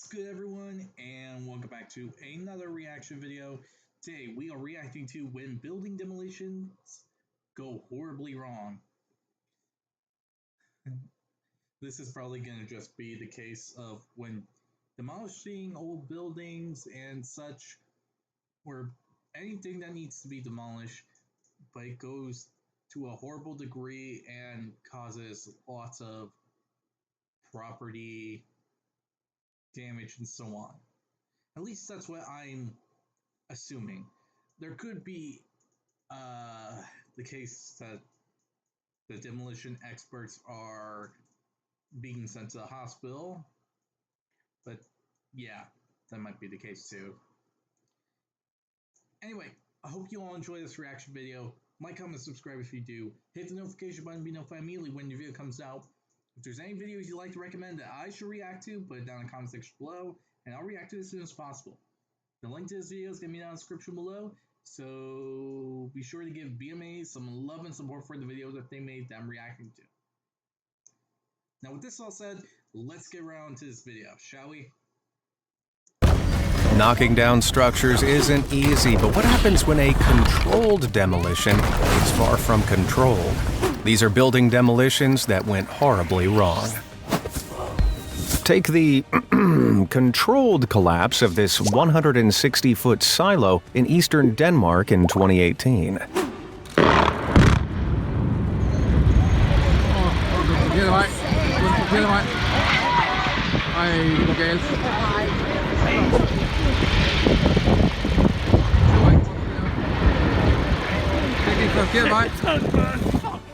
What's good, everyone, and welcome back to another reaction video. Today we are reacting to when building demolitions go horribly wrong. This is probably going to just be the case of when demolishing old buildings and such, where anything that needs to be demolished, but it goes to a horrible degree and causes lots of property damage and so on. At least that's what I'm assuming. There could be the case that the demolition experts are being sent to the hospital, but yeah, that might be the case too. Anyway, I hope you all enjoy this reaction video. Like, comment, subscribe if you do. Hit the notification button to be notified immediately when the video comes out. If there's any videos you'd like to recommend that I should react to, put it down in the comment section below, and I'll react to it as soon as possible. The link to this video is going to be down in the description below, so be sure to give BMA some love and support for the videos that they made that I'm reacting to. Now, with this all said, let's get right into this video, shall we? Knocking down structures isn't easy, but what happens when a controlled demolition is far from controlled? These are building demolitions that went horribly wrong. Take the controlled collapse of this 160-foot silo in eastern Denmark in 2018.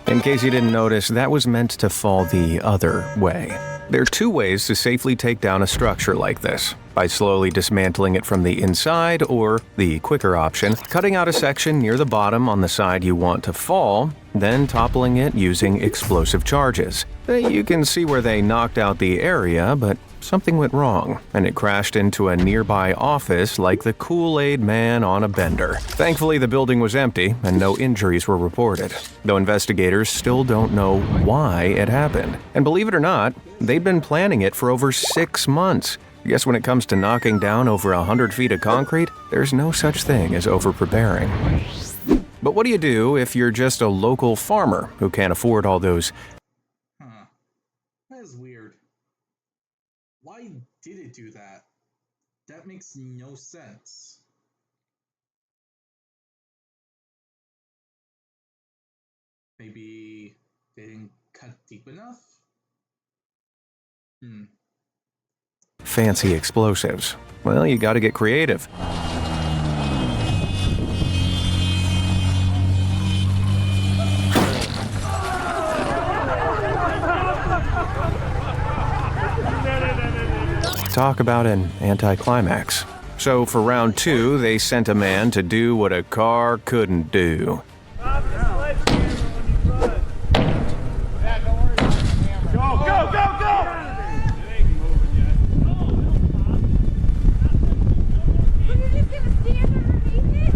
In case you didn't notice, that was meant to fall the other way. There are two ways to safely take down a structure like this: by slowly dismantling it from the inside, or the quicker option, cutting out a section near the bottom on the side you want to fall, then toppling it using explosive charges. You can see where they knocked out the area, but something went wrong, and it crashed into a nearby office like the Kool-Aid man on a bender. Thankfully, the building was empty, and no injuries were reported, though investigators still don't know why it happened. And believe it or not, they'd been planning it for over 6 months. I guess when it comes to knocking down over 100 feet of concrete, there's no such thing as over-preparing. But what do you do if you're just a local farmer who can't afford all those... That is weird. Why did it do that? That makes no sense. Maybe they didn't cut deep enough? Fancy explosives. Well, you gotta get creative. Talk about an anticlimax. So for round 2, they sent a man to do what a car couldn't do.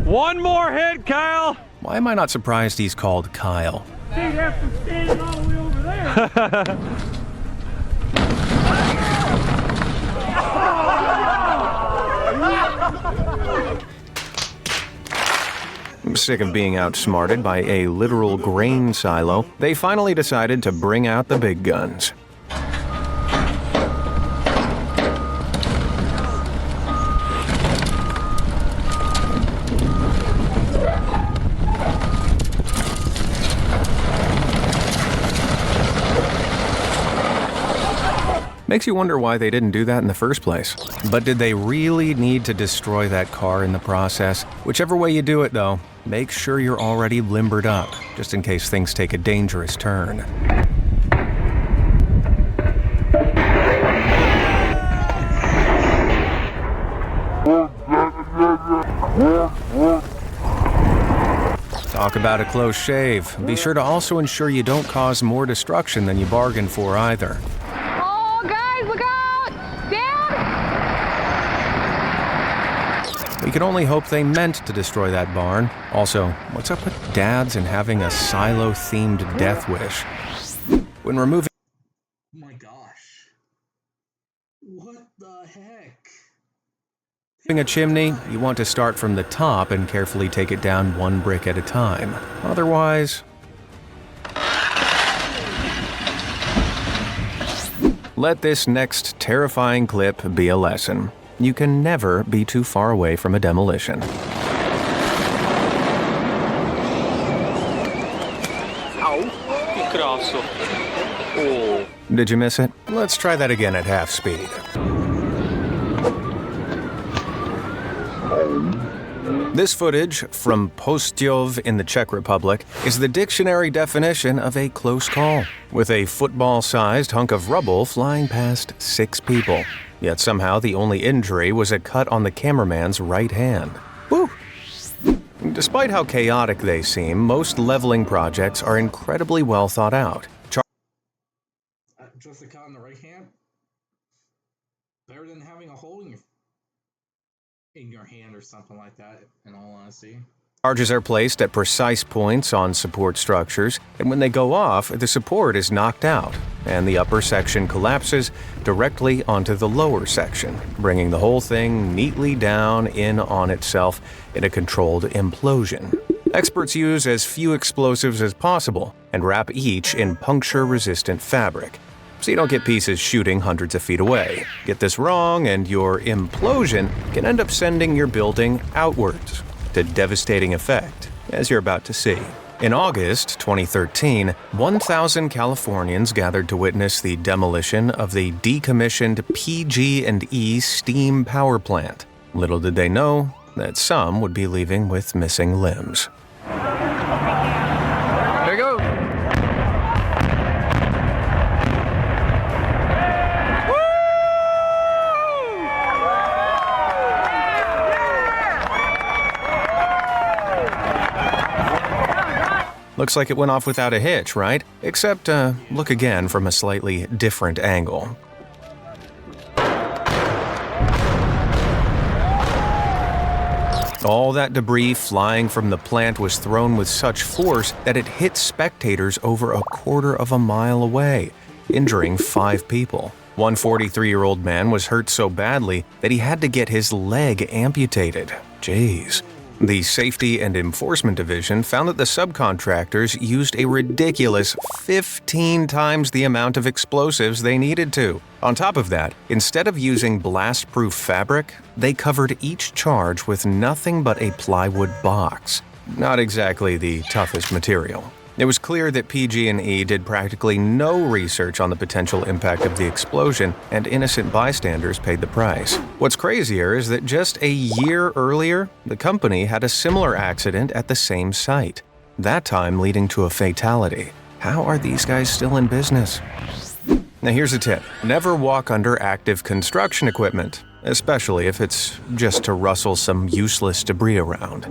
One more hit, Kyle! Why am I not surprised he's called Kyle? He'd have to stand all the way over there. Sick of being outsmarted by a literal grain silo, they finally decided to bring out the big guns. Makes you wonder why they didn't do that in the first place. But did they really need to destroy that car in the process? Whichever way you do it, though, make sure you're already limbered up, just in case things take a dangerous turn. Talk about a close shave. Be sure to also ensure you don't cause more destruction than you bargained for either. We can only hope they meant to destroy that barn. Also, what's up with dads and having a silo-themed death wish? When removing... Oh my gosh. What the heck? A chimney, you want to start from the top and carefully take it down one brick at a time. Otherwise, let this next terrifying clip be a lesson. You can never be too far away from a demolition. Oh. Did you miss it? Let's try that again at half speed. This footage from Postjov in the Czech Republic is the dictionary definition of a close call, with a football-sized hunk of rubble flying past 6 people. Yet somehow the only injury was a cut on the cameraman's right hand. Woo! Despite how chaotic they seem, most leveling projects are incredibly well thought out. Just a cut on the right hand? Better than having a hole in your hand or something like that, in all honesty. Charges are placed at precise points on support structures, and when they go off, the support is knocked out, and the upper section collapses directly onto the lower section, bringing the whole thing neatly down in on itself in a controlled implosion. Experts use as few explosives as possible and wrap each in puncture-resistant fabric, so you don't get pieces shooting hundreds of feet away. Get this wrong, and your implosion can end up sending your building outwards, to devastating effect, as you're about to see. In August 2013, 1,000 Californians gathered to witness the demolition of the decommissioned PG&E steam power plant. Little did they know that some would be leaving with missing limbs. There you go. Looks like it went off without a hitch, right? Except, look again from a slightly different angle. All that debris flying from the plant was thrown with such force that it hit spectators over a quarter of a mile away, injuring 5 people. One 43-year-old man was hurt so badly that he had to get his leg amputated. Jeez. The Safety and Enforcement Division found that the subcontractors used a ridiculous 15 times the amount of explosives they needed to. On top of that, instead of using blast-proof fabric, they covered each charge with nothing but a plywood box. Not exactly the toughest material. It was clear that PG&E did practically no research on the potential impact of the explosion, and innocent bystanders paid the price. What's crazier is that just a year earlier, the company had a similar accident at the same site, that time leading to a fatality. How are these guys still in business? Now here's a tip. Never walk under active construction equipment, especially if it's just to rustle some useless debris around.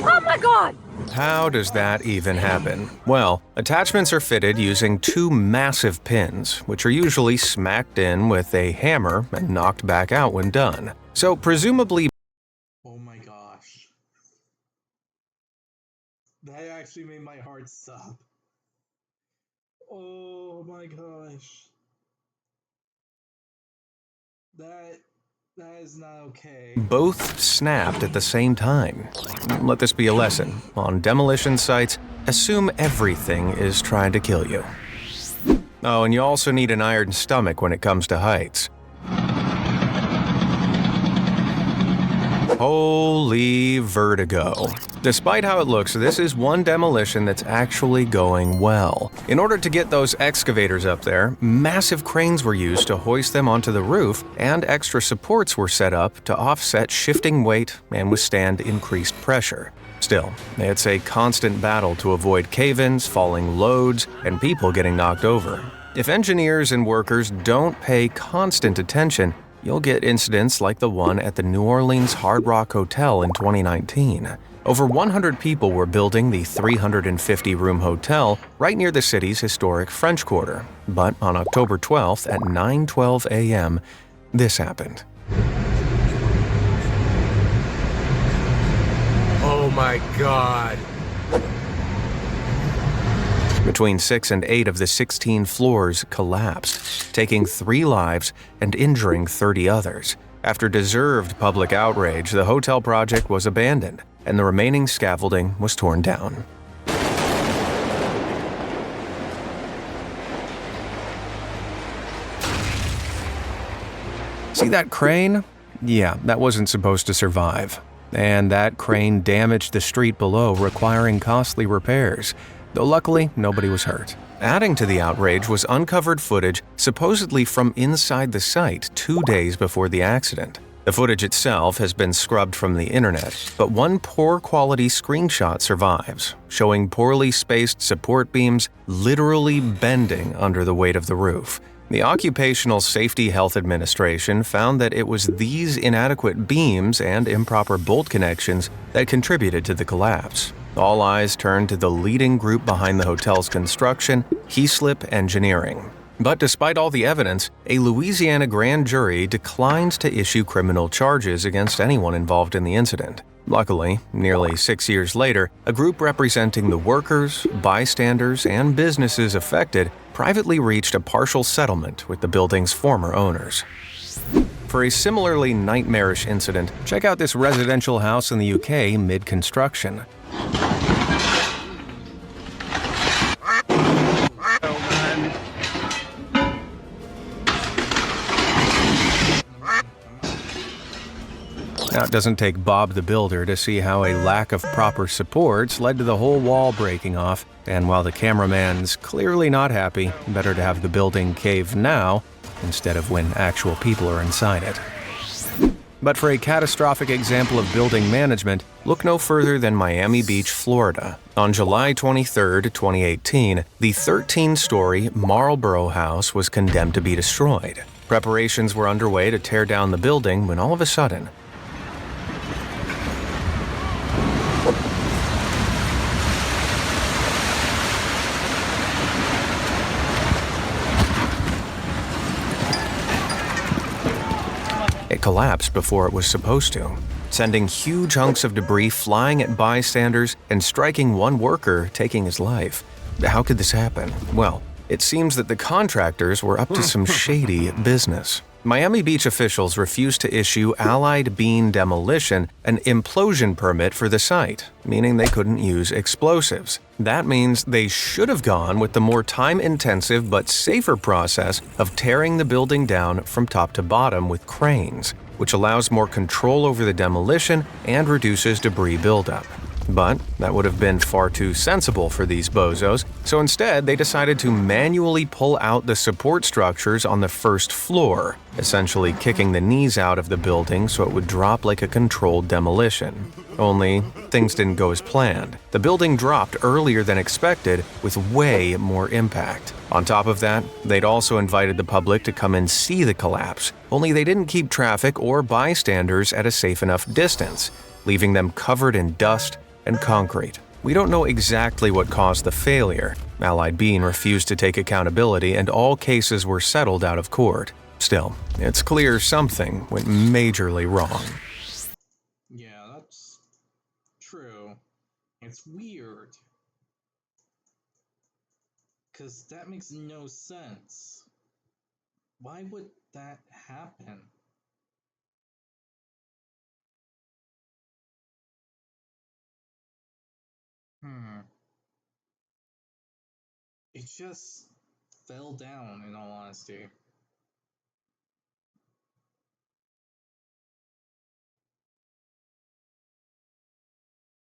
Oh my God! How does that even happen? Well, attachments are fitted using 2 massive pins, which are usually smacked in with a hammer and knocked back out when done. So presumably, Oh my gosh. That actually made my heart stop. Oh my gosh. That is not okay. both snapped at the same time. Let this be a lesson. On demolition sites, assume everything is trying to kill you. Oh, and you also need an iron stomach when it comes to heights. Holy vertigo. Despite how it looks, this is one demolition that's actually going well. In order to get those excavators up there, massive cranes were used to hoist them onto the roof, and extra supports were set up to offset shifting weight and withstand increased pressure. Still, it's a constant battle to avoid cave-ins, falling loads, and people getting knocked over. If engineers and workers don't pay constant attention, you'll get incidents like the one at the New Orleans Hard Rock Hotel in 2019. Over 100 people were building the 350-room hotel right near the city's historic French Quarter. But on October 12th at 9:12 a.m., this happened. Oh my God. Between 6 and 8 of the 16 floors collapsed, taking 3 lives and injuring 30 others. After deserved public outrage, the hotel project was abandoned, and the remaining scaffolding was torn down. See that crane? Yeah, that wasn't supposed to survive. And that crane damaged the street below, requiring costly repairs, though luckily nobody was hurt. Adding to the outrage was uncovered footage supposedly from inside the site 2 days before the accident. The footage itself has been scrubbed from the internet, but one poor-quality screenshot survives, showing poorly spaced support beams literally bending under the weight of the roof. The Occupational Safety Health Administration found that it was these inadequate beams and improper bolt connections that contributed to the collapse. All eyes turned to the leading group behind the hotel's construction, Heaslip Engineering. But despite all the evidence, a Louisiana grand jury declined to issue criminal charges against anyone involved in the incident. Luckily, nearly 6 years later, a group representing the workers, bystanders, and businesses affected privately reached a partial settlement with the building's former owners. For a similarly nightmarish incident, check out this residential house in the UK mid-construction. Now, it doesn't take Bob the Builder to see how a lack of proper supports led to the whole wall breaking off, and while the cameraman's clearly not happy, better to have the building cave now instead of when actual people are inside it. But for a catastrophic example of building management, look no further than Miami Beach, Florida. On July 23, 2018, the 13-story Marlboro house was condemned to be destroyed. Preparations were underway to tear down the building when all of a sudden, it collapsed before it was supposed to, sending huge hunks of debris flying at bystanders and striking one worker, taking his life. How could this happen? Well, it seems that the contractors were up to some shady business. Miami Beach officials refused to issue Allied Bean Demolition an implosion permit for the site, meaning they couldn't use explosives. That means they should have gone with the more time-intensive but safer process of tearing the building down from top to bottom with cranes, which allows more control over the demolition and reduces debris buildup. But that would have been far too sensible for these bozos, so instead they decided to manually pull out the support structures on the first floor, essentially kicking the knees out of the building so it would drop like a controlled demolition. Only, things didn't go as planned. The building dropped earlier than expected, with way more impact. On top of that, they'd also invited the public to come and see the collapse, only they didn't keep traffic or bystanders at a safe enough distance, leaving them covered in dust and concrete. We don't know exactly what caused the failure. Allied Bean refused to take accountability, and all cases were settled out of court. Still, it's clear something went majorly wrong. Yeah, that's true. It's weird. 'Cause that makes no sense. Why would that happen? It just fell down, in all honesty.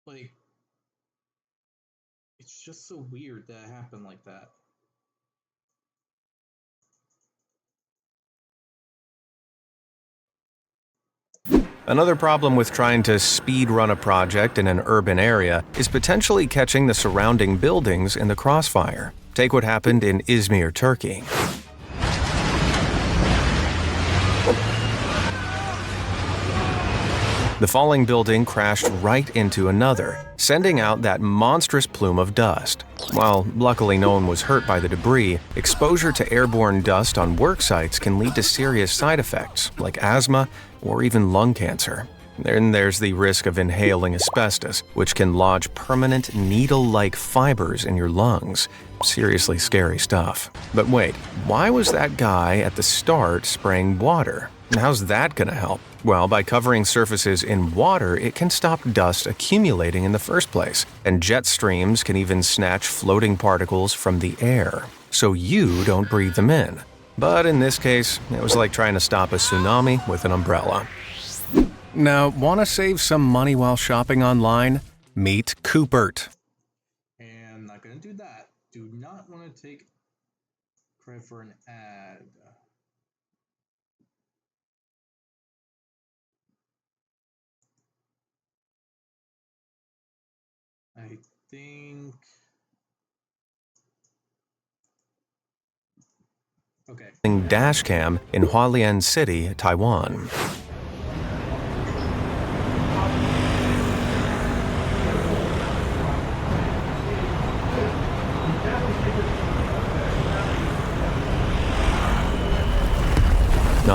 Like, it's just so weird that it happened like that. Another problem with trying to speed run a project in an urban area is potentially catching the surrounding buildings in the crossfire. Take what happened in Izmir, Turkey. The falling building crashed right into another, sending out that monstrous plume of dust. While luckily no one was hurt by the debris, exposure to airborne dust on work sites can lead to serious side effects like asthma or even lung cancer. Then there's the risk of inhaling asbestos, which can lodge permanent needle-like fibers in your lungs. Seriously scary stuff. But wait, why was that guy at the start spraying water? And how's that gonna help? Well, by covering surfaces in water, it can stop dust accumulating in the first place, and jet streams can even snatch floating particles from the air, so you don't breathe them in. But in this case, it was like trying to stop a tsunami with an umbrella. Now, want to save some money while shopping online? Meet Coopert. And not gonna do that. Do not want to take credit for an ad. I think. Okay. Dashcam in Hualien City, Taiwan.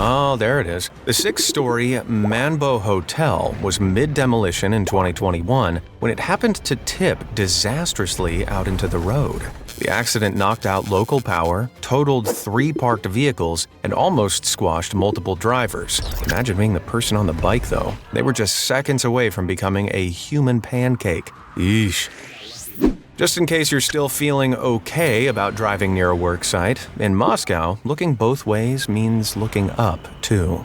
Oh, there it is. The 6-story Manbo Hotel was mid-demolition in 2021 when it happened to tip disastrously out into the road. The accident knocked out local power, totaled 3 parked vehicles, and almost squashed multiple drivers. Imagine being the person on the bike, though. They were just seconds away from becoming a human pancake. Yeesh. Just in case you're still feeling okay about driving near a work site, in Moscow, looking both ways means looking up, too.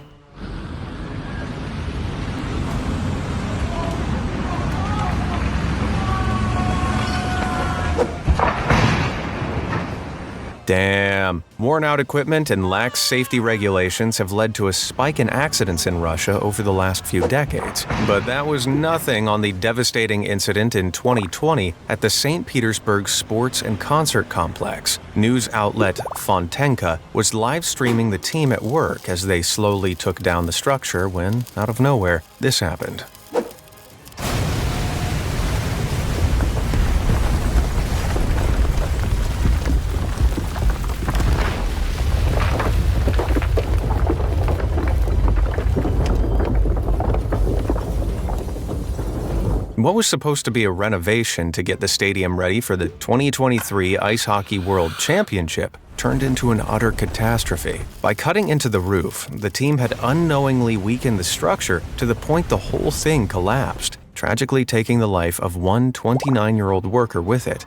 Damn. Worn-out equipment and lax safety regulations have led to a spike in accidents in Russia over the last few decades. But that was nothing on the devastating incident in 2020 at the St. Petersburg Sports and Concert Complex. News outlet Fontenka was live-streaming the team at work as they slowly took down the structure when, out of nowhere, this happened. What was supposed to be a renovation to get the stadium ready for the 2023 Ice Hockey World Championship turned into an utter catastrophe. By cutting into the roof, the team had unknowingly weakened the structure to the point the whole thing collapsed, tragically taking the life of one 29-year-old worker with it.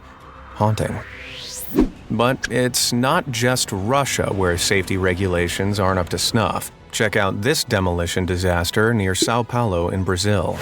Haunting. But it's not just Russia where safety regulations aren't up to snuff. Check out this demolition disaster near Sao Paulo in Brazil.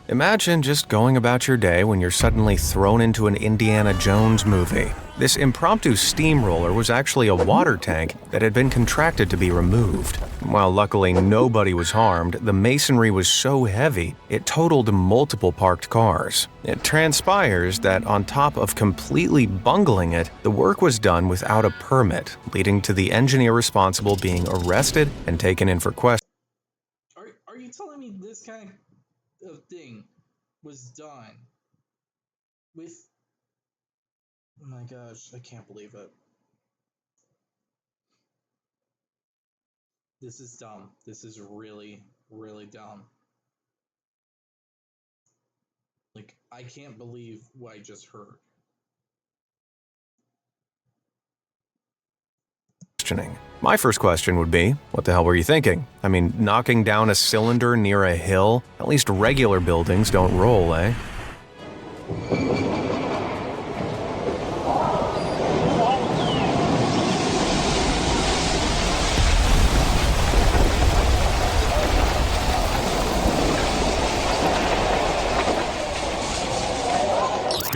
Imagine just going about your day when you're suddenly thrown into an Indiana Jones movie. This impromptu steamroller was actually a water tank that had been contracted to be removed. While luckily nobody was harmed, the masonry was so heavy it totaled multiple parked cars. It transpires that on top of completely bungling it, the work was done without a permit, leading to the engineer responsible being arrested and taken in for questioning. Are you telling me this kind of thing was done with... Oh my gosh, I can't believe it. This is dumb. This is really, really dumb. Like, I can't believe what I just heard. My first question would be, what the hell were you thinking? I mean, knocking down a cylinder near a hill? At least regular buildings don't roll, eh?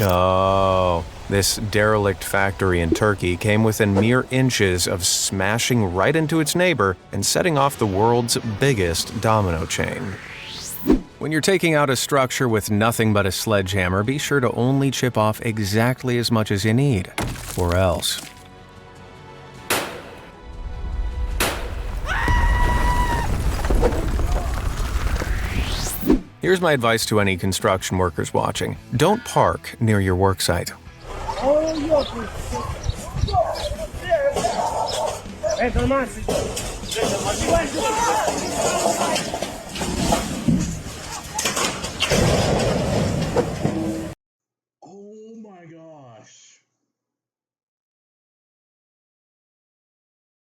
Oh, this derelict factory in Turkey came within mere inches of smashing right into its neighbor and setting off the world's biggest domino chain. When you're taking out a structure with nothing but a sledgehammer, be sure to only chip off exactly as much as you need, or else. Here's my advice to any construction workers watching. Don't park near your work site. Oh my gosh.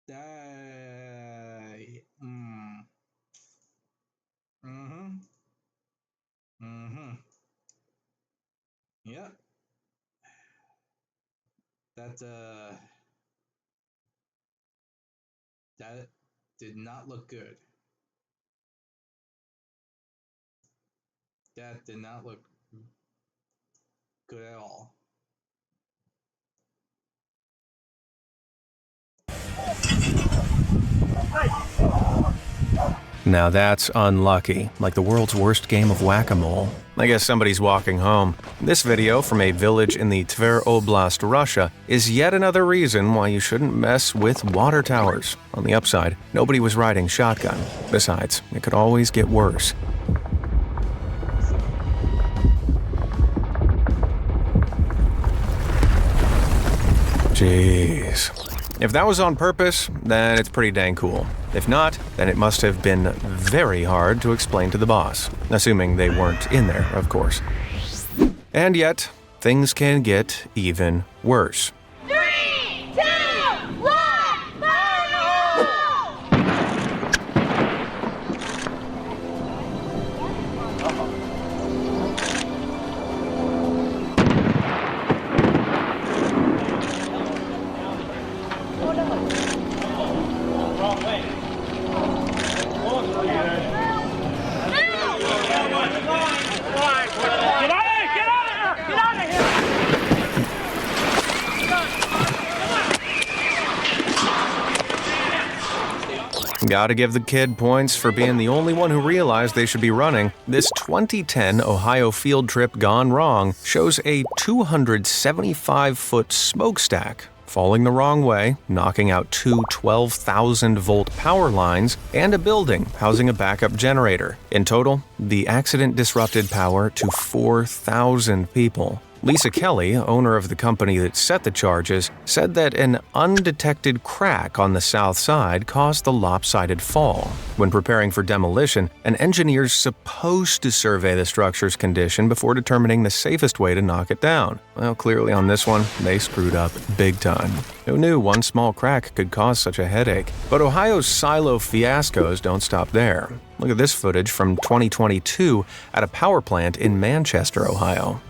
That. Mm-hmm. Mm-hmm. Yep. That did not look good. That did not look good at all. Now that's unlucky, like the world's worst game of whack-a-mole. I guess somebody's walking home. This video from a village in the Tver Oblast, Russia, is yet another reason why you shouldn't mess with water towers. On the upside, nobody was riding shotgun. Besides, it could always get worse. Jeez. If that was on purpose, then it's pretty dang cool. If not, then it must have been very hard to explain to the boss. Assuming they weren't in there, of course. And yet, things can get even worse. 3, 2, 1, fire! Gotta give the kid points for being the only one who realized they should be running. This 2010 Ohio field trip gone wrong shows a 275-foot smokestack falling the wrong way, knocking out two 12,000-volt power lines and a building housing a backup generator. In total, the accident disrupted power to 4,000 people. Lisa Kelly, owner of the company that set the charges, said that an undetected crack on the south side caused the lopsided fall. When preparing for demolition, an engineer's supposed to survey the structure's condition before determining the safest way to knock it down. Well, clearly on this one, they screwed up big time. Who knew one small crack could cause such a headache? But Ohio's silo fiascos don't stop there. Look at this footage from 2022 at a power plant in Manchester, Ohio.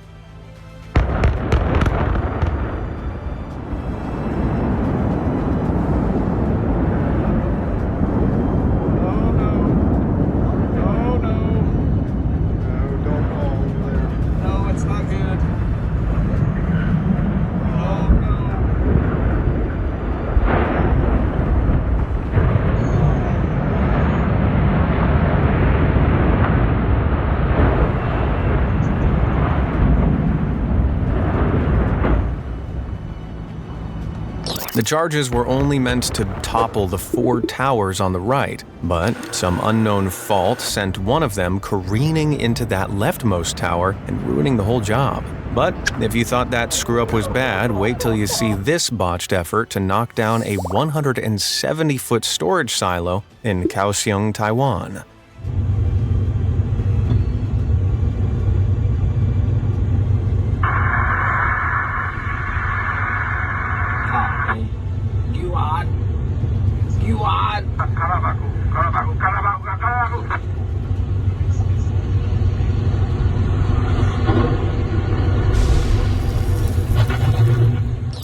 The charges were only meant to topple the 4 towers on the right, but some unknown fault sent one of them careening into that leftmost tower and ruining the whole job. But if you thought that screw-up was bad, wait till you see this botched effort to knock down a 170-foot storage silo in Kaohsiung, Taiwan.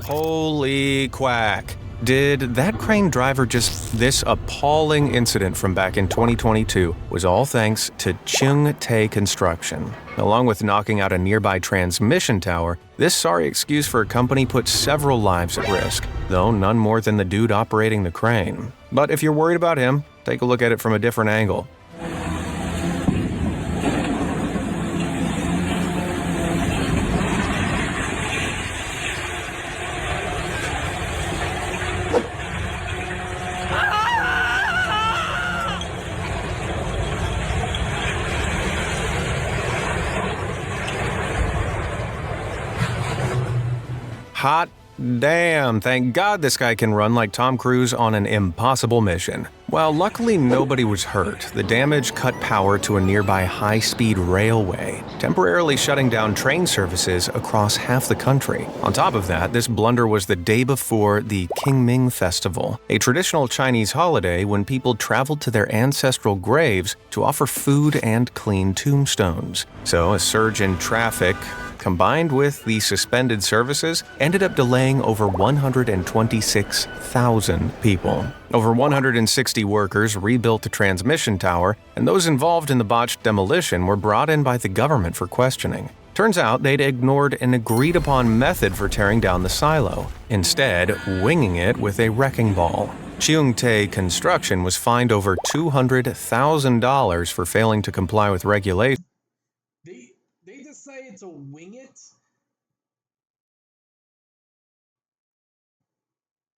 Holy quack. Did that crane driver this appalling incident from back in 2022 was all thanks to Chung Tae Construction. Along with knocking out a nearby transmission tower, this sorry excuse for a company put several lives at risk, though none more than the dude operating the crane. But if you're worried about him, take a look at it from a different angle. Hot damn, thank God this guy can run like Tom Cruise on an impossible mission. While luckily nobody was hurt, the damage cut power to a nearby high-speed railway, temporarily shutting down train services across half the country. On top of that, this blunder was the day before the Qingming Festival, a traditional Chinese holiday when people traveled to their ancestral graves to offer food and clean tombstones. So a surge in traffic, combined with the suspended services, ended up delaying over 126,000 people. Over 160 workers rebuilt the transmission tower, and those involved in the botched demolition were brought in by the government for questioning. Turns out they'd ignored an agreed-upon method for tearing down the silo, instead winging it with a wrecking ball. Cheungtae Construction was fined over $200,000 for failing to comply with regulations. They decided to wing it?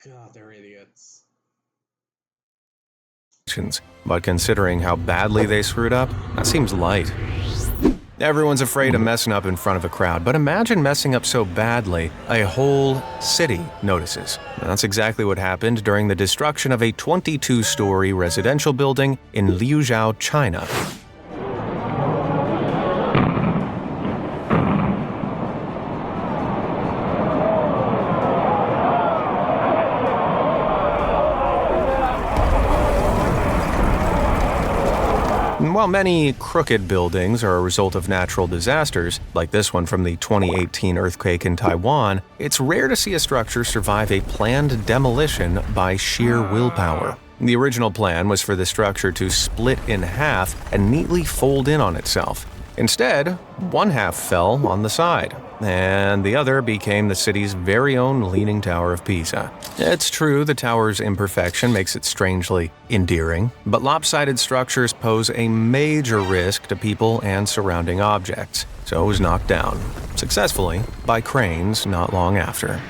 God, they're idiots. But considering how badly they screwed up, that seems light. Everyone's afraid of messing up in front of a crowd, but imagine messing up so badly a whole city notices. And that's exactly what happened during the destruction of a 22-story residential building in Liuzhou, China. While many crooked buildings are a result of natural disasters, like this one from the 2018 earthquake in Taiwan, it's rare to see a structure survive a planned demolition by sheer willpower. The original plan was for the structure to split in half and neatly fold in on itself. Instead, one half fell on the side, and the other became the city's very own Leaning Tower of Pisa. It's true the tower's imperfection makes it strangely endearing, but lopsided structures pose a major risk to people and surrounding objects, so it was knocked down, successfully, by cranes not long after.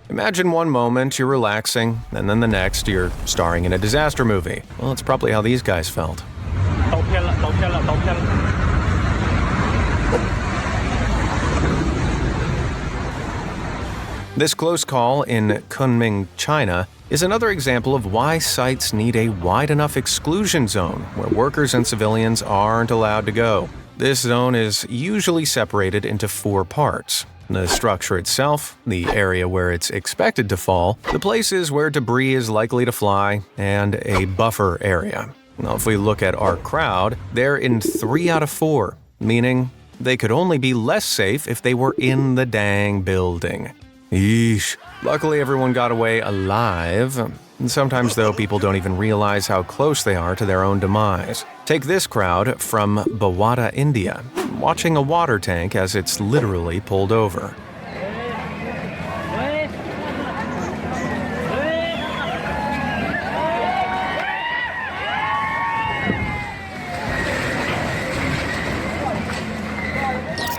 Imagine one moment you're relaxing, and then the next you're starring in a disaster movie. Well, it's probably how these guys felt. This close call in Kunming, China, is another example of why sites need a wide enough exclusion zone where workers and civilians aren't allowed to go. This zone is usually separated into 4 parts: the structure itself, the area where it's expected to fall, the places where debris is likely to fly, and a buffer area. Now, if we look at our crowd, they're in 3 out of 4, meaning they could only be less safe if they were in the dang building. Yeesh. Luckily, everyone got away alive. Sometimes, though, people don't even realize how close they are to their own demise. Take this crowd from Bawada, India, watching a water tank as it's literally pulled over.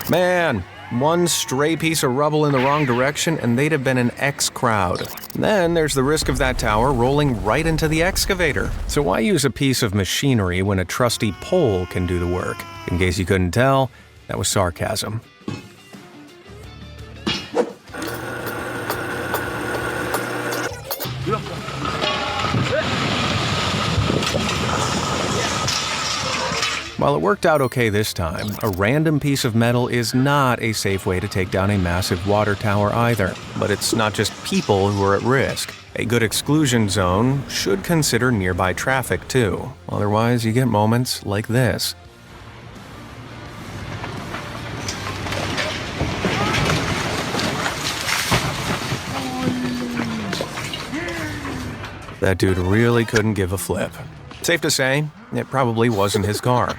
Man, one stray piece of rubble in the wrong direction and they'd have been an X crowd. Then there's the risk of that tower rolling right into the excavator. So why use a piece of machinery when a trusty pole can do the work? In case you couldn't tell, that was sarcasm. While it worked out okay this time, a random piece of metal is not a safe way to take down a massive water tower either. But it's not just people who are at risk. A good exclusion zone should consider nearby traffic too. Otherwise, you get moments like this. That dude really couldn't give a flip. Safe to say, it probably wasn't his car.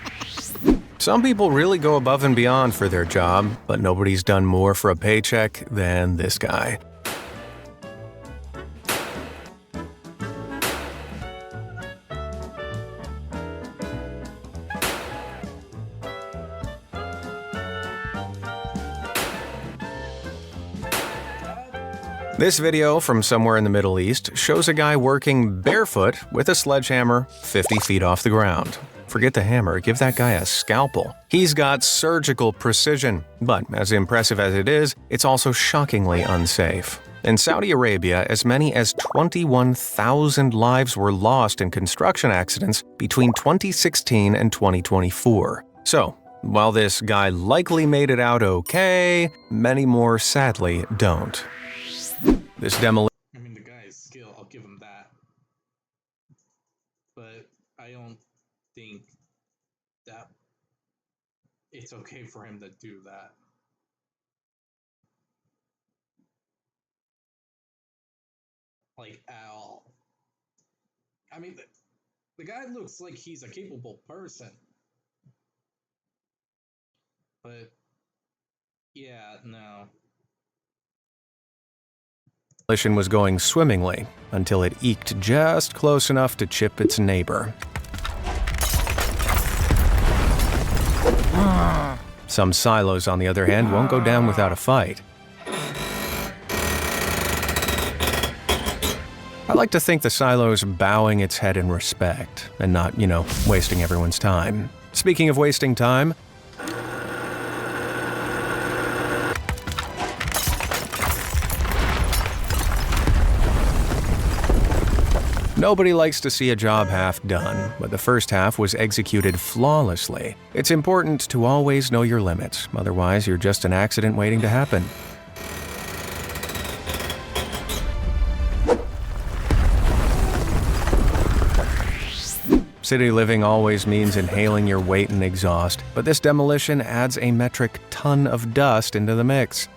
Some people really go above and beyond for their job, but nobody's done more for a paycheck than this guy. This video from somewhere in the Middle East shows a guy working barefoot with a sledgehammer 50 feet off the ground. Forget the hammer, give that guy a scalpel. He's got surgical precision, but as impressive as it is, it's also shockingly unsafe. In Saudi Arabia, as many as 21,000 lives were lost in construction accidents between 2016 and 2024. So, while this guy likely made it out okay, many more sadly don't. This demolition. I mean, the guy is skilled, I'll give him that. But I don't think that it's okay for him to do that. Like, at all. I mean, the guy looks like he's a capable person. But, yeah, no. Demolition was going swimmingly until it eked just close enough to chip its neighbor. Some silos, on the other hand, won't go down without a fight. I like to think the silo's bowing its head in respect and not, wasting everyone's time. Speaking of wasting time, nobody likes to see a job half done, but the first half was executed flawlessly. It's important to always know your limits, otherwise you're just an accident waiting to happen. City living always means inhaling your weight and exhaust, but this demolition adds a metric ton of dust into the mix.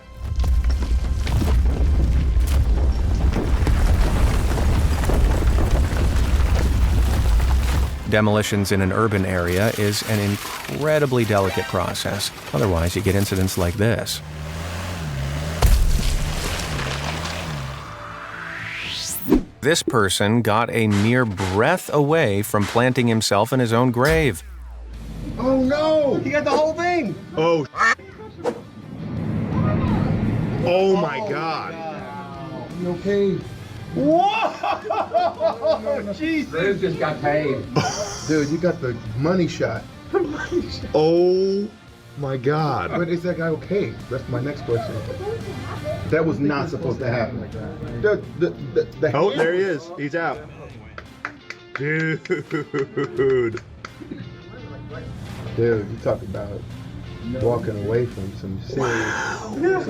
Demolitions in an urban area is an incredibly delicate process. Otherwise, you get incidents like this. This person got a mere breath away from planting himself in his own grave. Oh no! You got the whole thing! Oh. Oh my God! You okay? Whoa! Jesus! Bruce just got paid. Dude, you got the money shot. Oh my God! But is that guy okay? That's my next question. That was not supposed to happen. Oh, there he is. He's out. Dude. Dude, you talk about walking away from some serious...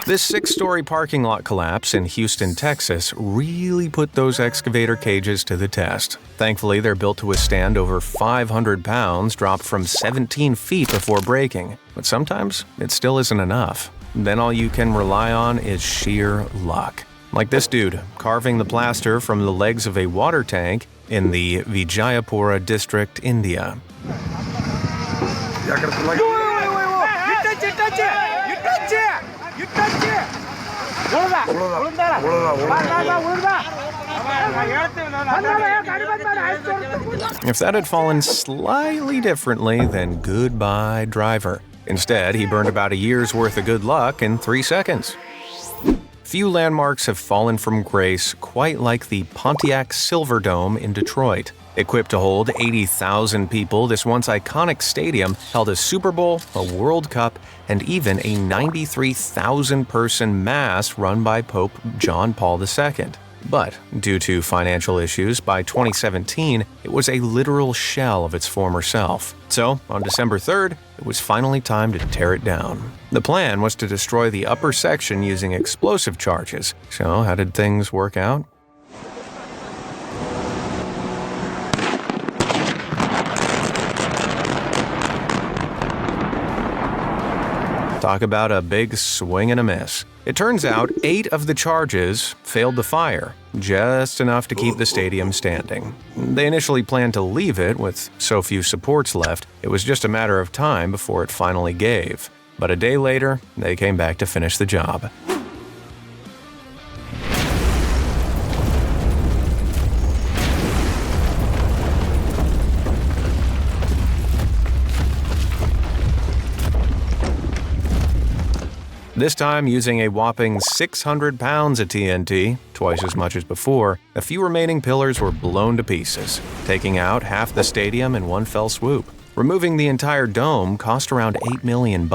This 6-story parking lot collapse in Houston, Texas really put those excavator cages to the test. Thankfully, they're built to withstand over 500 pounds dropped from 17 feet before breaking. But sometimes it still isn't enough. Then all you can rely on is sheer luck. Like this dude, carving the plaster from the legs of a water tank in the Vijayapura district, India. If that had fallen slightly differently, then goodbye, driver. Instead, he burned about a year's worth of good luck in 3 seconds. Few landmarks have fallen from grace quite like the Pontiac Silverdome in Detroit. Equipped to hold 80,000 people, this once iconic stadium held a Super Bowl, a World Cup, and even a 93,000-person mass run by Pope John Paul II. But due to financial issues, by 2017, it was a literal shell of its former self. So, on December 3rd, it was finally time to tear it down. The plan was to destroy the upper section using explosive charges. So, how did things work out? Talk about a big swing and a miss. It turns out 8 of the charges failed to fire, just enough to keep the stadium standing. They initially planned to leave it with so few supports left, it was just a matter of time before it finally gave. But a day later, they came back to finish the job. This time using a whopping 600 pounds of TNT, twice as much as before, a few remaining pillars were blown to pieces, taking out half the stadium in one fell swoop. Removing the entire dome cost around $8 million,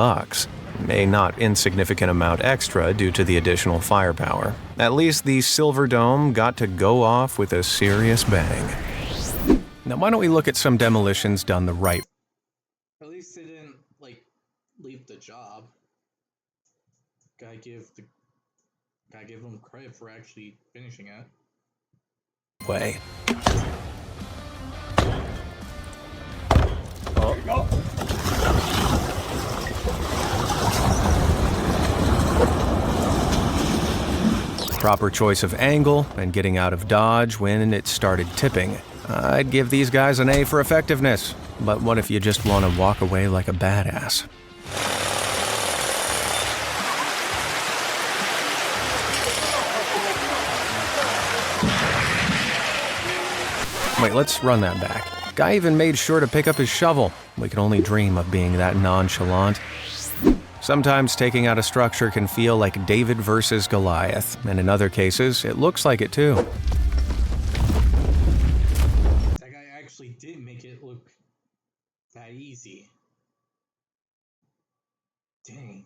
a not insignificant amount extra due to the additional firepower. At least the Silver Dome got to go off with a serious bang. Now why don't we look at some demolitions done the right way? At least they didn't, like, leave the job. Gotta give them credit for actually finishing it. Way. Proper choice of angle and getting out of dodge when it started tipping. I'd give these guys an A for effectiveness, but what if you just want to walk away like a badass? Wait, let's run that back. Guy even made sure to pick up his shovel. We can only dream of being that nonchalant. Sometimes taking out a structure can feel like David versus Goliath, and in other cases, it looks like it too. That guy actually did make it look that easy. Dang.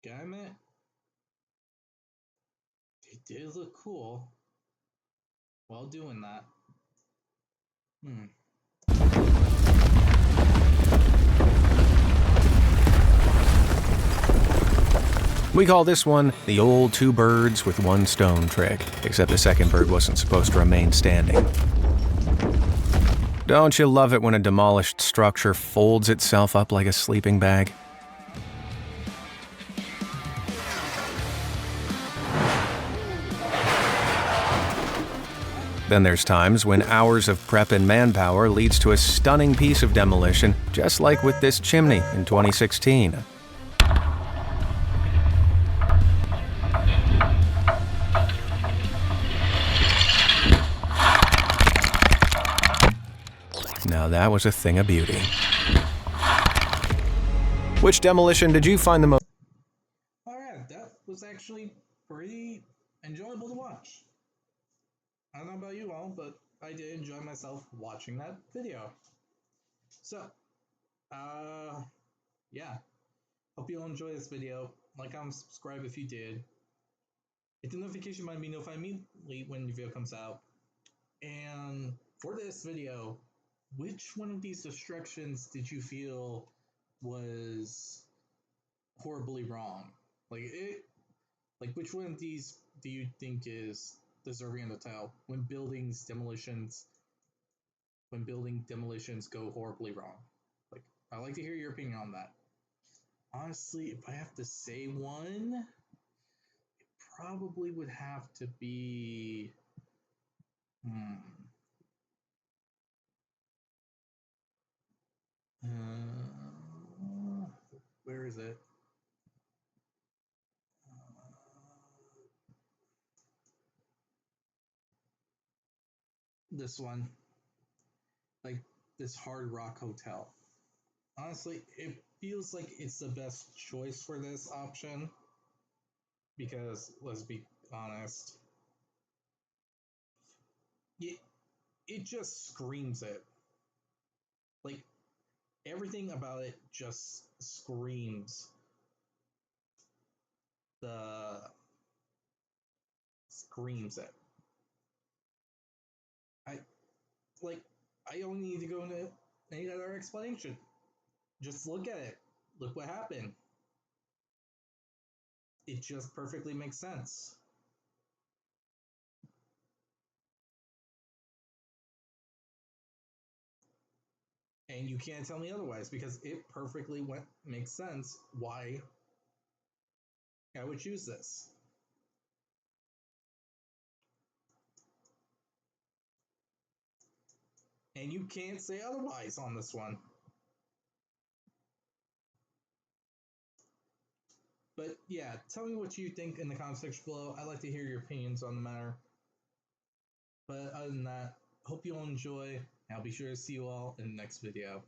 Gotta admit, it did look cool while doing that. We call this one the old two birds with one stone trick, except the second bird wasn't supposed to remain standing. Don't you love it when a demolished structure folds itself up like a sleeping bag? Then there's times when hours of prep and manpower leads to a stunning piece of demolition, just like with this chimney in 2016. Now that was a thing of beauty. Which demolition did you find the most? Alright, that was actually pretty enjoyable to watch. I don't know about you all, but I did enjoy myself watching that video. So, yeah. Hope you all enjoy this video. Like, comment, subscribe if you did. Hit the notification button to be notified immediately when the video comes out. And for this video, which one of these destructions did you feel was horribly wrong? Like which one of these do you think is deserving of the title? When building demolitions go horribly wrong. Like, I'd like to hear your opinion on that. Honestly, if I have to say one, it probably would have to be where is it? This one. Like, this Hard Rock Hotel. Honestly, it feels like it's the best choice for this option. Because, let's be honest, it just screams it. Like, everything about it just screams it. I don't need to go into any other explanation. Just look at it. Look what happened. It just perfectly makes sense. And you can't tell me otherwise because it perfectly makes sense why I would choose this. And you can't say otherwise on this one. But yeah, tell me what you think in the comment section below. I'd like to hear your opinions on the matter. But other than that, hope you all enjoy, and I'll be sure to see you all in the next video.